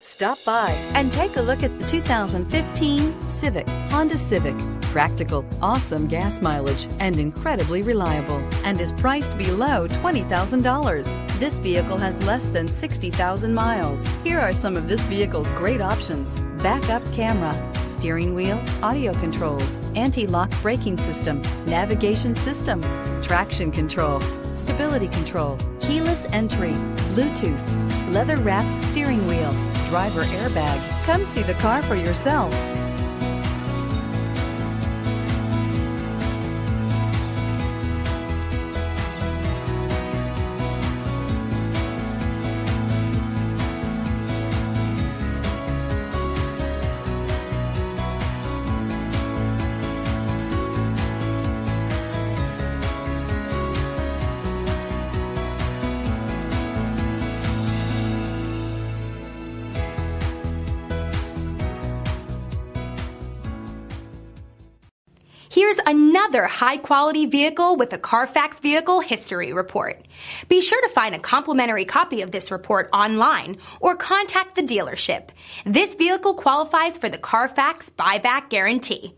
Stop by and take a look at the 2015 Civic. Honda Civic. Practical, awesome gas mileage, and incredibly reliable, and is priced below $20,000. This vehicle has less than 60,000 miles. Here are some of this vehicle's great options: backup camera, steering wheel audio controls, anti-lock braking system, navigation system, traction control, stability control, keyless entry, Bluetooth, leather-wrapped steering wheel, driver airbag. Come see the car for yourself. Here's another high-quality vehicle with a Carfax Vehicle History Report. Be sure to find a complimentary copy of this report online or contact the dealership. This vehicle qualifies for the Carfax Buyback Guarantee.